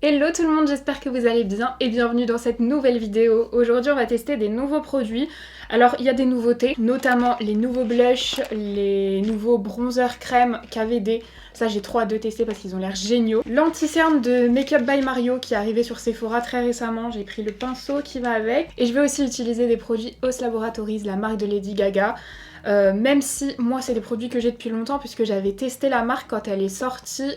Hello tout le monde, j'espère que vous allez bien et bienvenue dans cette nouvelle vidéo. Aujourd'hui on va tester des nouveaux produits. Alors il y a des nouveautés, notamment les nouveaux blushs, les nouveaux bronzers crème KVD. Ça j'ai trop hâte de tester parce qu'ils ont l'air géniaux. L'anti-cerne de Makeup by Mario qui est arrivé sur Sephora très récemment. J'ai pris le pinceau qui va avec. Et je vais aussi utiliser des produits Os Laboratories, la marque de Lady Gaga. Même si moi c'est des produits que j'ai depuis longtemps puisque j'avais testé la marque quand elle est sortie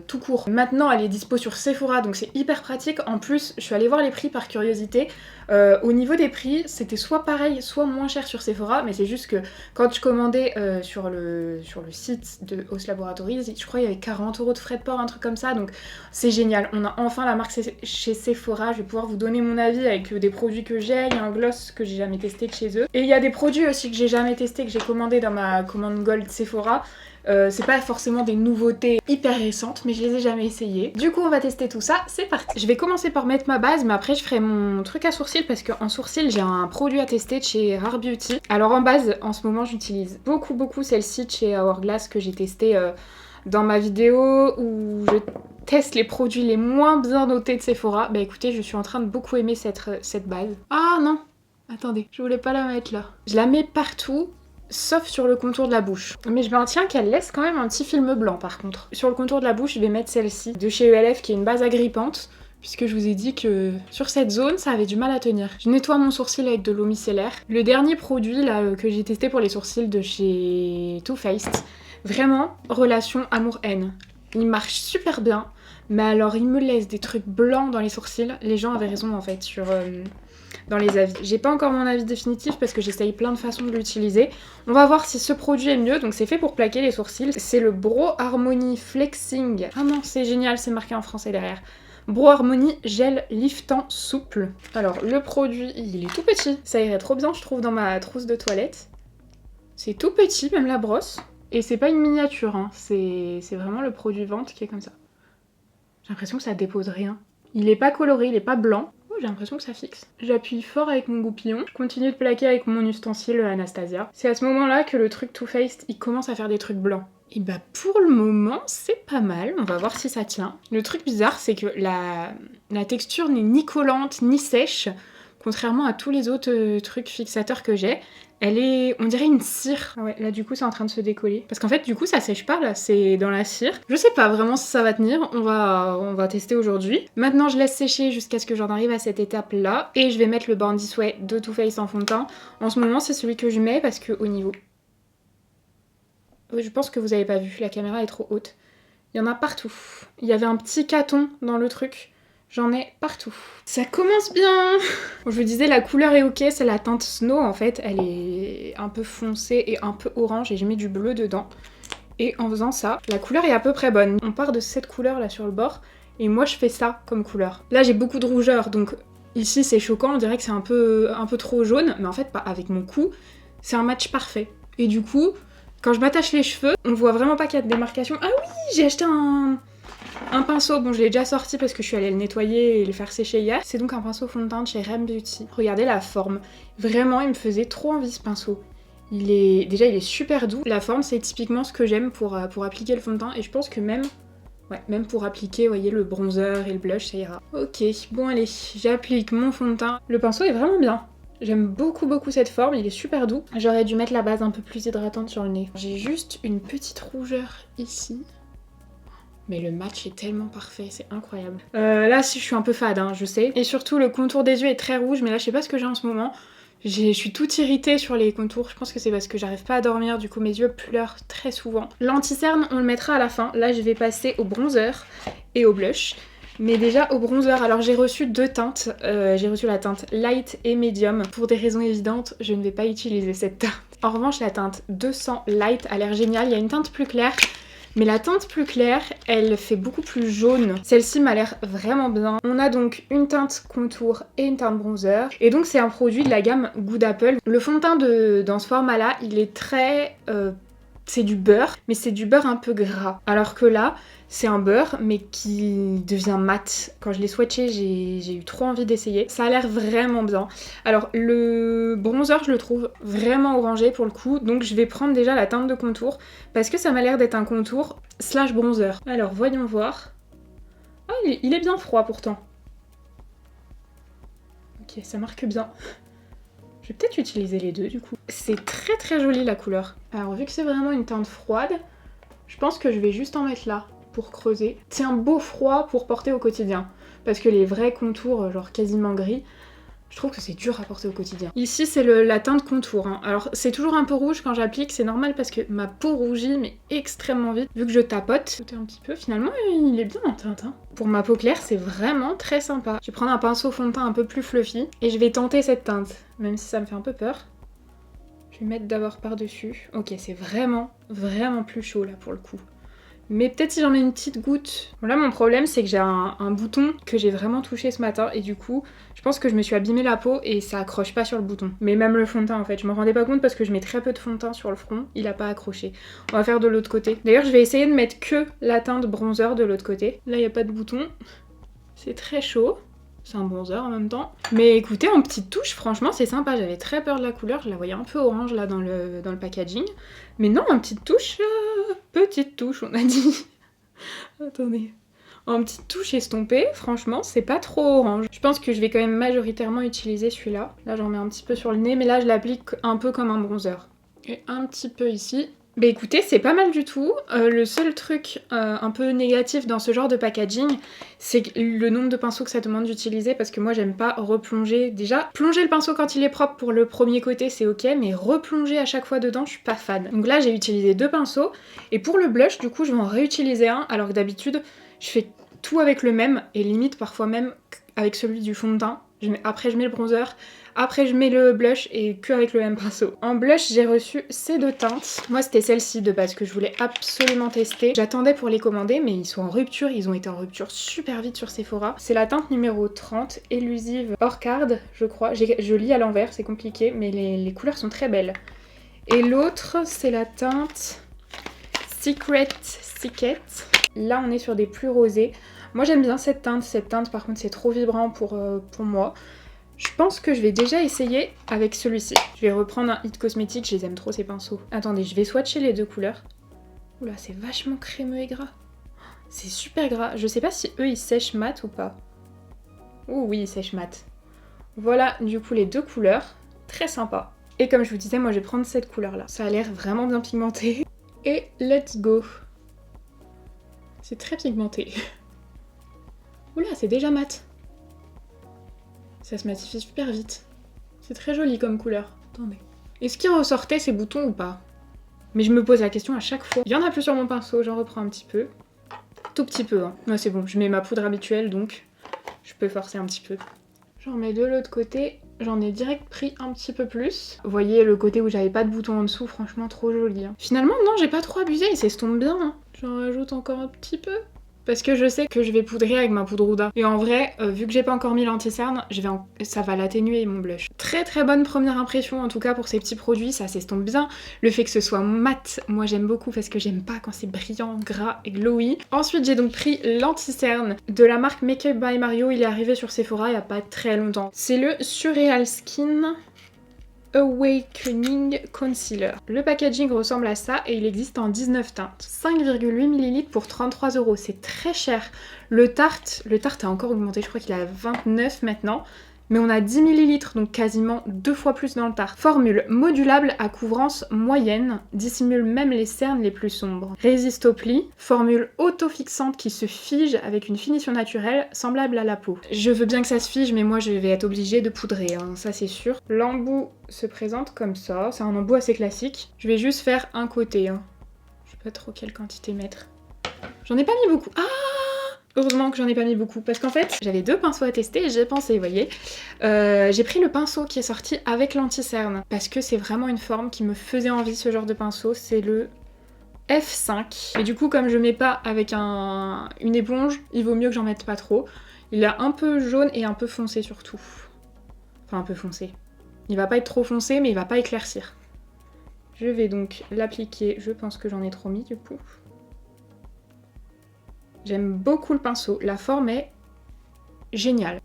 tout court. Maintenant elle est dispo sur Sephora donc c'est hyper pratique. En plus je suis allée voir les prix par curiosité. Au niveau des prix c'était soit pareil soit moins cher sur Sephora, mais c'est juste que quand je commandais sur le site de Os Laboratories, je crois qu'il y avait 40 € de frais de port, un truc comme ça, donc c'est génial. On a enfin la marque chez Sephora. Je vais pouvoir vous donner mon avis avec des produits que j'ai. Il y a un gloss que j'ai jamais testé de chez eux et il y a des produits aussi que j'ai jamais testé, que j'ai commandé dans ma commande Gold Sephora. C'est pas forcément des nouveautés hyper récentes, mais je les ai jamais essayées. Du coup, on va tester tout ça, c'est parti. Je vais commencer par mettre ma base, mais après je ferai mon truc à sourcils parce qu'en sourcils, j'ai un produit à tester de chez Rare Beauty. Alors en base, en ce moment, j'utilise beaucoup celle-ci de chez Hourglass que j'ai testé dans ma vidéo où je teste les produits les moins bien notés de Sephora. Bah écoutez, je suis en train de beaucoup aimer cette base. Ah non, attendez, je voulais pas la mettre là. Je la mets partout, sauf sur le contour de la bouche. Mais je maintiens qu'elle laisse quand même un petit film blanc par contre. Sur le contour de la bouche, je vais mettre celle-ci de chez ELF qui est une base agrippante, puisque je vous ai dit que sur cette zone, ça avait du mal à tenir. Je nettoie mon sourcil avec de l'eau micellaire. Le dernier produit là que j'ai testé pour les sourcils de chez Too Faced, vraiment relation amour-haine. Il marche super bien, mais alors il me laisse des trucs blancs dans les sourcils. Les gens avaient raison en fait dans les avis. J'ai pas encore mon avis définitif parce que j'essaye plein de façons de l'utiliser. On va voir si ce produit est mieux. Donc c'est fait pour plaquer les sourcils. C'est le Brow Harmony Flexing. Ah non, c'est génial, c'est marqué en français derrière. Brow Harmony Gel Liftant Souple. Alors le produit, il est tout petit. Ça irait trop bien, je trouve, dans ma trousse de toilette. C'est tout petit, même la brosse. Et c'est pas une miniature, hein. C'est vraiment le produit vente qui est comme ça. J'ai l'impression que ça dépose rien. Il est pas coloré, il est pas blanc. Oh, j'ai l'impression que ça fixe. J'appuie fort avec mon goupillon. Je continue de plaquer avec mon ustensile Anastasia. C'est à ce moment-là que le truc Too Faced, il commence à faire des trucs blancs. Et bah pour le moment, c'est pas mal. On va voir si ça tient. Le truc bizarre, c'est que la texture n'est ni collante ni sèche. Contrairement à tous les autres trucs fixateurs que j'ai. Elle est, on dirait une cire. Ah ouais, là du coup c'est en train de se décoller. Parce qu'en fait du coup ça sèche pas là, c'est dans la cire. Je sais pas vraiment si ça va tenir, on va tester aujourd'hui. Maintenant je laisse sécher jusqu'à ce que j'en arrive à cette étape là. Et je vais mettre le Born This Way de Too Faced en fond de teint. En ce moment c'est celui que je mets parce que au niveau... Je pense que vous avez pas vu, la caméra est trop haute. Il y en a partout. Il y avait un petit caton dans le truc. J'en ai partout. Ça commence bien. Je vous disais, la couleur est ok, c'est la teinte Snow en fait. Elle est un peu foncée et un peu orange et j'ai mis du bleu dedans. Et en faisant ça, la couleur est à peu près bonne. On part de cette couleur là sur le bord et moi je fais ça comme couleur. Là j'ai beaucoup de rougeur donc ici c'est choquant, on dirait que c'est un peu trop jaune. Mais en fait, pas avec mon cou, c'est un match parfait. Et du coup, quand je m'attache les cheveux, on voit vraiment pas qu'il y a de démarcation. Ah oui, j'ai acheté un pinceau, bon je l'ai déjà sorti parce que je suis allée le nettoyer et le faire sécher hier. C'est donc un pinceau fond de teint de chez Rare Beauty. Regardez la forme. Vraiment, il me faisait trop envie ce pinceau. Déjà il est super doux. La forme c'est typiquement ce que j'aime pour appliquer le fond de teint. Et je pense que même pour appliquer, vous voyez, le bronzer et le blush, ça ira. Ok, bon allez, j'applique mon fond de teint. Le pinceau est vraiment bien. J'aime beaucoup cette forme, il est super doux. J'aurais dû mettre la base un peu plus hydratante sur le nez. J'ai juste une petite rougeur ici. Mais le match est tellement parfait, c'est incroyable. Là, si je suis un peu fade, hein, je sais. Et surtout, le contour des yeux est très rouge, mais là, je sais pas ce que j'ai en ce moment. Je suis toute irritée sur les contours, je pense que c'est parce que j'arrive pas à dormir, du coup mes yeux pleurent très souvent. L'anti-cerne, on le mettra à la fin. Là, je vais passer au bronzer et au blush. Mais déjà au bronzer, alors j'ai reçu deux teintes. J'ai reçu la teinte light et medium. Pour des raisons évidentes, je ne vais pas utiliser cette teinte. En revanche, la teinte 200 light a l'air géniale. Il y a une teinte plus claire. Mais la teinte plus claire, elle fait beaucoup plus jaune. Celle-ci m'a l'air vraiment bien. On a donc une teinte contour et une teinte bronzer. Et donc c'est un produit de la gamme Good Apple. Le fond de teint dans ce format-là, il est très... c'est du beurre, mais c'est du beurre un peu gras. Alors que là, c'est un beurre, mais qui devient mat. Quand je l'ai swatché, j'ai eu trop envie d'essayer. Ça a l'air vraiment bien. Alors, le bronzer, je le trouve vraiment orangé pour le coup. Donc, je vais prendre déjà la teinte de contour, parce que ça m'a l'air d'être un contour slash bronzer. Alors, voyons voir. Ah, il est bien froid pourtant. Ok, ça marque bien. Je vais peut-être utiliser les deux du coup. C'est très très joli la couleur. Alors vu que c'est vraiment une teinte froide, je pense que je vais juste en mettre là pour creuser. C'est un beau froid pour porter au quotidien. Parce que les vrais contours, genre quasiment gris, je trouve que c'est dur à porter au quotidien. Ici c'est la teinte contour. Hein. Alors c'est toujours un peu rouge quand j'applique, c'est normal parce que ma peau rougit mais extrêmement vite. Vu que je tapote un petit peu, finalement il est bien en teinte. Hein. Pour ma peau claire c'est vraiment très sympa. Je vais prendre un pinceau fond de teint un peu plus fluffy et je vais tenter cette teinte, même si ça me fait un peu peur. Je vais mettre d'abord par-dessus. Ok, c'est vraiment plus chaud là pour le coup. Mais peut-être si j'en mets une petite goutte. Bon là mon problème c'est que j'ai un bouton que j'ai vraiment touché ce matin et du coup je pense que je me suis abîmé la peau et ça accroche pas sur le bouton. Mais même le fond de teint en fait, je me rendais pas compte parce que je mets très peu de fond de teint sur le front, il a pas accroché. On va faire de l'autre côté. D'ailleurs je vais essayer de mettre que la teinte bronzer de l'autre côté. Là il y a pas de bouton, c'est très chaud. C'est un bronzer en même temps. Mais écoutez, en petite touche, franchement, c'est sympa. J'avais très peur de la couleur. Je la voyais un peu orange là dans le packaging. Mais non, en petite touche, on a dit. Attendez. En petite touche estompée, franchement, c'est pas trop orange. Je pense que je vais quand même majoritairement utiliser celui-là. Là, j'en mets un petit peu sur le nez, mais là, je l'applique un peu comme un bronzer. Et un petit peu ici. Bah écoutez, c'est pas mal du tout. Le seul truc un peu négatif dans ce genre de packaging, c'est le nombre de pinceaux que ça demande d'utiliser parce que moi j'aime pas replonger. Déjà, plonger le pinceau quand il est propre pour le premier côté c'est ok, mais replonger à chaque fois dedans, je suis pas fan. Donc là j'ai utilisé 2 pinceaux et pour le blush du coup je vais en réutiliser un alors que d'habitude je fais tout avec le même et limite parfois même avec celui du fond de teint. Après je mets le bronzer, après je mets le blush et que avec le même pinceau. En blush j'ai reçu ces 2 teintes. Moi c'était celle-ci de base que je voulais absolument tester. J'attendais pour les commander mais ils sont en rupture, ils ont été en rupture super vite sur Sephora. C'est la teinte numéro 30, Elusive Orchard je crois. Je lis à l'envers, c'est compliqué mais les couleurs sont très belles. Et l'autre c'est la teinte Secret Sicket. Là on est sur des plus rosés. Moi j'aime bien cette teinte par contre c'est trop vibrant pour moi. Je pense que je vais déjà essayer avec celui-ci. Je vais reprendre un It Cosmetics, je les aime trop ces pinceaux. Attendez, je vais swatcher les 2 couleurs. Oula, c'est vachement crémeux et gras. C'est super gras. Je sais pas si eux ils sèchent mat ou pas. Oh oui, ils sèchent mat. Voilà du coup les 2 couleurs. Très sympa. Et comme je vous disais, moi je vais prendre cette couleur là. Ça a l'air vraiment bien pigmenté. Et let's go. C'est très pigmenté. Oula, c'est déjà mat. Ça se matifie super vite. C'est très joli comme couleur. Attendez. Est-ce qu'il ressortait ces boutons ou pas? Mais je me pose la question à chaque fois. Il y en a plus sur mon pinceau, j'en reprends un petit peu. Tout petit peu, hein. Ouais, c'est bon, je mets ma poudre habituelle, donc je peux forcer un petit peu. J'en mets de l'autre côté. J'en ai direct pris un petit peu plus. Vous voyez le côté où j'avais pas de bouton en dessous, franchement trop joli. Hein. Finalement, non, j'ai pas trop abusé, il s'estompe bien. Hein. J'en rajoute encore un petit peu. Parce que je sais que je vais poudrer avec ma poudre Huda. Et en vrai, vu que j'ai pas encore mis l'anti-cerne, ça va l'atténuer mon blush. Très très bonne première impression en tout cas pour ces petits produits, ça s'estompe bien. Le fait que ce soit mat, moi j'aime beaucoup parce que j'aime pas quand c'est brillant, gras et glowy. Ensuite j'ai donc pris l'anti-cerne de la marque Makeup by Mario, il est arrivé sur Sephora il y a pas très longtemps. C'est le Surreal Skin Awakening Concealer. Le packaging ressemble à ça et il existe en 19 teintes. 5,8 ml pour 33 €, c'est très cher. Le Tarte a encore augmenté, je crois qu'il est à 29 maintenant. Mais on a 10 ml, donc quasiment 2 fois plus dans le Tarte. Formule modulable à couvrance moyenne, dissimule même les cernes les plus sombres. Résiste au pli, formule auto-fixante qui se fige avec une finition naturelle semblable à la peau. Je veux bien que ça se fige, mais moi je vais être obligée de poudrer, hein, ça c'est sûr. L'embout se présente comme ça, c'est un embout assez classique. Je vais juste faire un côté, hein. Je sais pas trop quelle quantité mettre. J'en ai pas mis beaucoup. Ah! Heureusement que j'en ai pas mis beaucoup parce qu'en fait j'avais 2 pinceaux à tester et j'ai pensé, vous voyez. J'ai pris le pinceau qui est sorti avec l'anti-cerne parce que c'est vraiment une forme qui me faisait envie ce genre de pinceau, c'est le F5. Et du coup comme je mets pas avec une éponge, il vaut mieux que j'en mette pas trop. Il est un peu jaune et un peu foncé surtout. Enfin un peu foncé. Il va pas être trop foncé mais il va pas éclaircir. Je vais donc l'appliquer, je pense que j'en ai trop mis du coup. J'aime beaucoup le pinceau, la forme est géniale.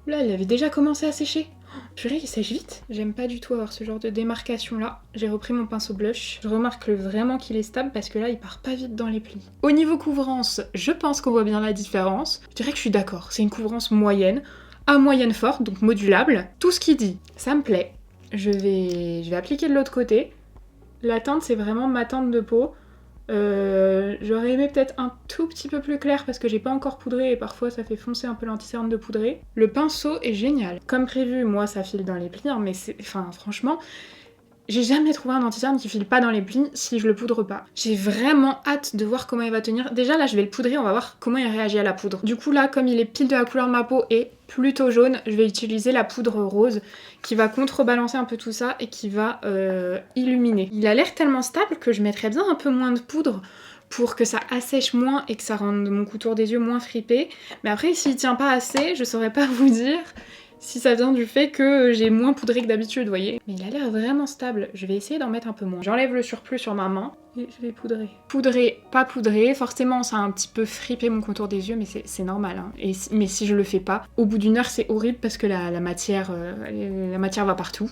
Là, il avait déjà commencé à sécher. Purée, il sèche vite. J'aime pas du tout avoir ce genre de démarcation là. J'ai repris mon pinceau blush. Je remarque vraiment qu'il est stable parce que là, il part pas vite dans les plis. Au niveau couvrance, je pense qu'on voit bien la différence. Je dirais que je suis d'accord. C'est une couvrance moyenne, à moyenne forte, donc modulable. Tout ce qu'il dit, ça me plaît. Je vais appliquer de l'autre côté. La teinte, c'est vraiment ma teinte de peau. J'aurais aimé peut-être un tout petit peu plus clair parce que j'ai pas encore poudré et parfois ça fait foncer un peu l'anti-cerne de poudrer. Le pinceau est génial. Comme prévu, moi ça file dans les plis, hein, mais c'est... Enfin franchement, j'ai jamais trouvé un anti-cerne qui file pas dans les plis si je le poudre pas. J'ai vraiment hâte de voir comment il va tenir. Déjà là je vais le poudrer, on va voir comment il réagit à la poudre. Du coup là, comme il est pile de la couleur de ma peau et plutôt jaune, je vais utiliser la poudre rose qui va contrebalancer un peu tout ça et qui va illuminer. Il a l'air tellement stable que je mettrais bien un peu moins de poudre pour que ça assèche moins et que ça rende mon contour des yeux moins fripé. Mais après s'il tient pas assez, je saurais pas vous dire si ça vient du fait que j'ai moins poudré que d'habitude, vous voyez. Mais il a l'air vraiment stable. Je vais essayer d'en mettre un peu moins. J'enlève le surplus sur ma main et je vais poudrer. Poudrer, pas poudrer. Forcément, ça a un petit peu fripé mon contour des yeux, mais c'est normal. Hein. Mais si je le fais pas, au bout d'une heure, c'est horrible parce que la matière va partout.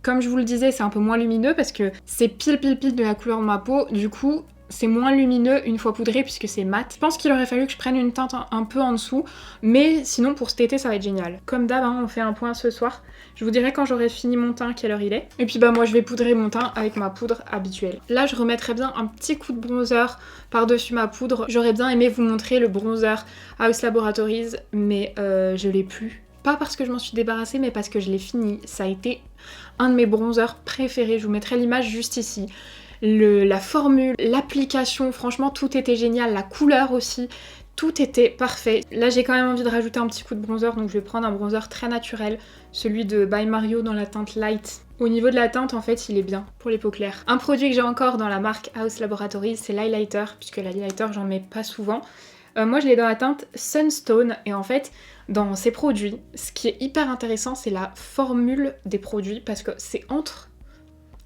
Comme je vous le disais, c'est un peu moins lumineux parce que c'est pile de la couleur de ma peau. Du coup, c'est moins lumineux une fois poudré puisque c'est mat. Je pense qu'il aurait fallu que je prenne une teinte un peu en dessous, mais sinon pour cet été ça va être génial. Comme d'hab, hein, on fait un point ce soir. Je vous dirai quand j'aurai fini mon teint quelle heure il est. Et puis bah moi je vais poudrer mon teint avec ma poudre habituelle. Là je remettrai bien un petit coup de bronzer par-dessus ma poudre. J'aurais bien aimé vous montrer le bronzer Haus Laboratories, mais je l'ai plus. Pas parce que je m'en suis débarrassée, mais parce que je l'ai fini. Ça a été un de mes bronzers préférés. Je vous mettrai l'image juste ici. La formule, l'application, franchement tout était génial, la couleur aussi, tout était parfait. Là j'ai quand même envie de rajouter un petit coup de bronzer, donc je vais prendre un bronzer très naturel, celui de By Mario dans la teinte Light. Au niveau de la teinte, en fait, il est bien pour les peaux claires. Un produit que j'ai encore dans la marque Haus Laboratories, c'est l'highlighter, puisque l'highlighter j'en mets pas souvent. Moi je l'ai dans la teinte Sunstone, et en fait, dans ces produits, ce qui est hyper intéressant, c'est la formule des produits, parce que c'est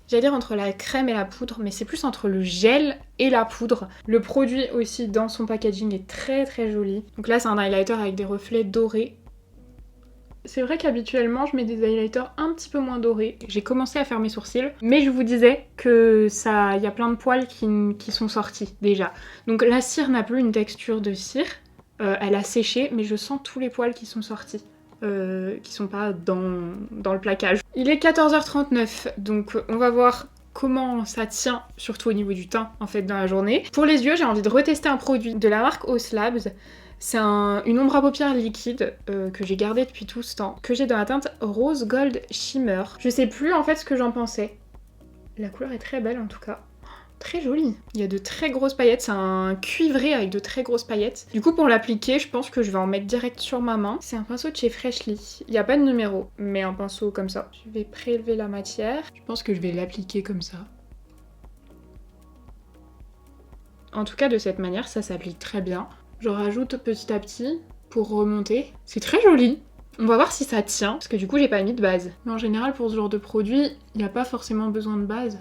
j'allais dire entre la crème et la poudre, mais c'est plus entre le gel et la poudre. Le produit aussi dans son packaging est très joli. Donc là c'est un highlighter avec des reflets dorés. C'est vrai qu'habituellement je mets des highlighters un petit peu moins dorés. J'ai commencé à faire mes sourcils, mais je vous disais que il y a plein de poils qui sont sortis déjà. Donc la cire n'a plus une texture de cire, elle a séché, mais je sens tous les poils qui sont sortis. Qui sont pas dans le plaquage. Il est 14h39, donc on va voir comment ça tient, surtout au niveau du teint en fait dans la journée. Pour les yeux, j'ai envie de retester un produit de la marque Haus Labs. C'est une ombre à paupières liquide que j'ai gardée depuis tout ce temps, que j'ai dans la teinte Rose Gold Shimmer. Je sais plus en fait ce que j'en pensais. La couleur est très belle en tout cas. Très joli. Il y a de très grosses paillettes, c'est un cuivré avec de très grosses paillettes. Du coup pour l'appliquer, je pense que je vais en mettre direct sur ma main. C'est un pinceau de chez Freshly. Il n'y a pas de numéro, mais un pinceau comme ça. Je vais prélever la matière. Je pense que je vais l'appliquer comme ça. En tout cas de cette manière, ça s'applique très bien. Je rajoute petit à petit pour remonter. C'est très joli. On va voir si ça tient, parce que du coup j'ai pas mis de base. Mais en général pour ce genre de produit, il n'y a pas forcément besoin de base.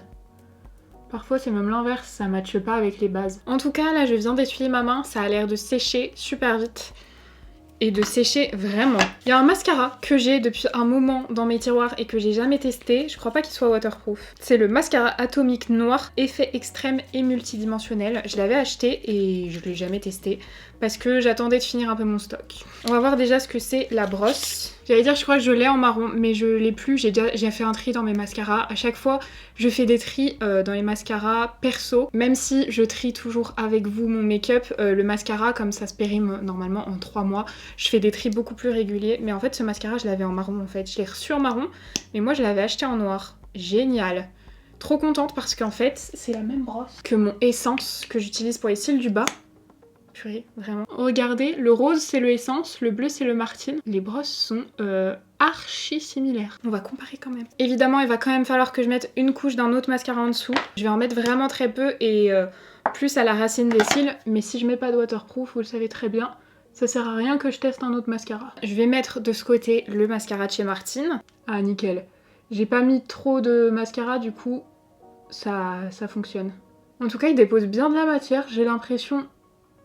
Parfois c'est même l'inverse, ça matche pas avec les bases. En tout cas là je viens d'essuyer ma main, ça a l'air de sécher super vite. Et de sécher vraiment. Il y a un mascara que j'ai depuis un moment dans mes tiroirs et que j'ai jamais testé. Je crois pas qu'il soit waterproof. C'est le mascara atomique noir, effet extrême et multidimensionnel. Je l'avais acheté et je l'ai jamais testé parce que j'attendais de finir un peu mon stock. On va voir déjà ce que c'est la brosse. J'allais dire je crois que je l'ai en marron mais je l'ai plus, j'ai fait un tri dans mes mascaras. À chaque fois je fais des tris dans les mascaras perso. Même si je trie toujours avec vous mon make-up, le mascara comme ça se périme normalement en 3 mois. Je fais des tris beaucoup plus réguliers, mais en fait ce mascara je l'avais en marron en fait. Je l'ai reçu en marron, mais moi je l'avais acheté en noir. Génial. Trop contente parce qu'en fait c'est la même brosse que mon Essence que j'utilise pour les cils du bas. Purée, vraiment. Regardez, le rose c'est le Essence, le bleu c'est le Martine. Les brosses sont archi similaires. On va comparer quand même. Évidemment il va quand même falloir que je mette une couche d'un autre mascara en dessous. Je vais en mettre vraiment très peu et plus à la racine des cils, mais si je mets pas de waterproof, vous le savez très bien, ça sert à rien que je teste un autre mascara. Je vais mettre de ce côté le mascara de chez Martine. Ah nickel. J'ai pas mis trop de mascara, du coup ça fonctionne. En tout cas il dépose bien de la matière, j'ai l'impression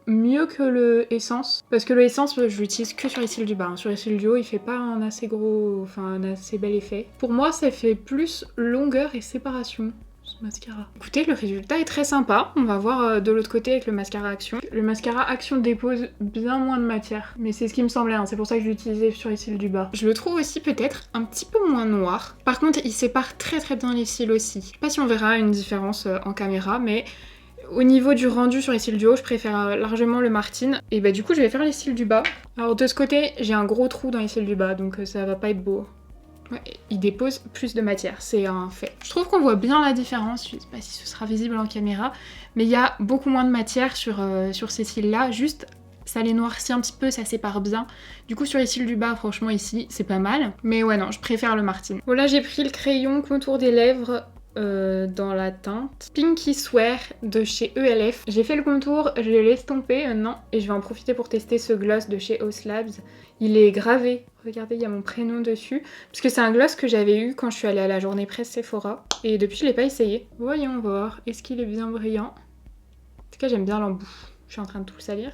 mieux que le Essence. Parce que le Essence, je l'utilise que sur les cils du bas. Sur les cils du haut, il fait pas un assez gros... Enfin, un assez bel effet. Pour moi, ça fait plus longueur et séparation. Ce mascara. Écoutez, le résultat est très sympa. On va voir de l'autre côté avec le mascara Action. Le mascara Action dépose bien moins de matière. Mais c'est ce qui me semblait, hein. C'est pour ça que je l'utilisais sur les cils du bas. Je le trouve aussi peut-être un petit peu moins noir. Par contre, il sépare très très bien les cils aussi. Je sais pas si on verra une différence en caméra, mais... Au niveau du rendu sur les cils du haut, je préfère largement le Martine. Et bah du coup, je vais faire les cils du bas. Alors de ce côté, j'ai un gros trou dans les cils du bas, donc ça va pas être beau. Ouais, il dépose plus de matière, c'est un fait. Je trouve qu'on voit bien la différence, je sais pas si ce sera visible en caméra, mais il y a beaucoup moins de matière sur ces cils-là, juste ça les noircit un petit peu, ça sépare bien. Du coup sur les cils du bas, franchement ici, c'est pas mal. Mais ouais non, je préfère le Martine. Bon là j'ai pris le crayon contour des lèvres dans la teinte Pinky Swear de chez ELF. J'ai fait le contour, je l'ai estompé maintenant et je vais en profiter pour tester ce gloss de chez Haus Labs. Il est gravé, regardez il y a mon prénom dessus, parce que c'est un gloss que j'avais eu quand je suis allée à la journée presse Sephora et depuis je l'ai pas essayé. Voyons voir, est-ce qu'il est bien brillant? En tout cas j'aime bien l'embout, je suis en train de tout le salir.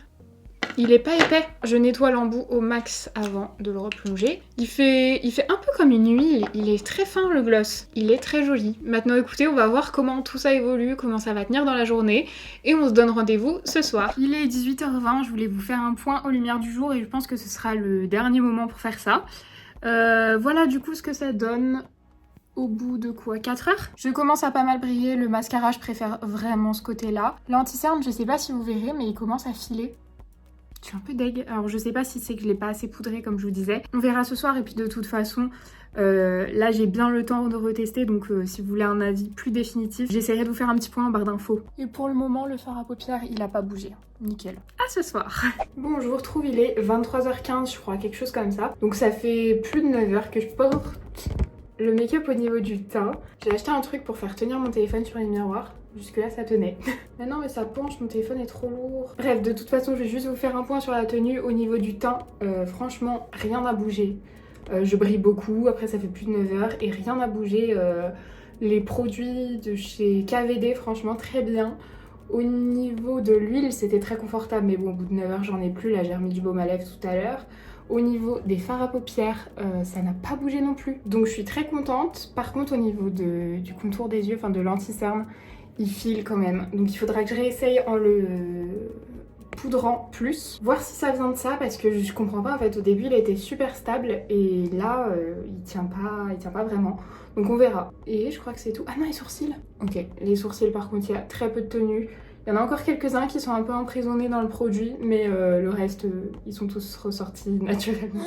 Il est pas épais, je nettoie l'embout au max avant de le replonger. Il fait un peu comme une huile, il est très fin le gloss, il est très joli. Maintenant écoutez, on va voir comment tout ça évolue, comment ça va tenir dans la journée et on se donne rendez-vous ce soir. Il est 18h20, je voulais vous faire un point aux lumières du jour et je pense que ce sera le dernier moment pour faire ça. Voilà du coup ce que ça donne. Au bout de quoi, 4 heures? Je commence à pas mal briller, le mascara je préfère vraiment ce côté-là. L'anti-cerne, je sais pas si vous verrez, mais il commence à filer. Je suis un peu deg, alors je sais pas si c'est que je l'ai pas assez poudré comme je vous disais. On verra ce soir et puis de toute façon, là j'ai bien le temps de retester donc si vous voulez un avis plus définitif, j'essaierai de vous faire un petit point en barre d'infos. Et pour le moment, le fard à paupières il a pas bougé, nickel. À ce soir. Bon, je vous retrouve, il est 23h15 je crois, quelque chose comme ça. Donc ça fait plus de 9 heures que je porte le make-up au niveau du teint. J'ai acheté un truc pour faire tenir mon téléphone sur les miroirs. Jusque là ça tenait. Mais non mais ça penche, mon téléphone est trop lourd. Bref, de toute façon je vais juste vous faire un point sur la tenue au niveau du teint. Franchement rien n'a bougé. Je brille beaucoup, après ça fait plus de 9 heures et rien n'a bougé. Les produits de chez KVD franchement très bien. Au niveau de l'huile c'était très confortable mais bon au bout de 9 heures j'en ai plus. Là j'ai remis du baume à lèvres tout à l'heure. Au niveau des fards à paupières, ça n'a pas bougé non plus. Donc je suis très contente. Par contre au niveau du contour des yeux, enfin de l'anti-cerne, il file quand même. Donc il faudra que je réessaye en le poudrant plus. Voir si ça vient de ça parce que je comprends pas en fait. Au début il a été super stable et là il tient pas vraiment. Donc on verra. Et je crois que c'est tout. Ah non les sourcils. Ok, les sourcils par contre il y a très peu de tenue. Il y en a encore quelques-uns qui sont un peu emprisonnés dans le produit, mais le reste, ils sont tous ressortis naturellement.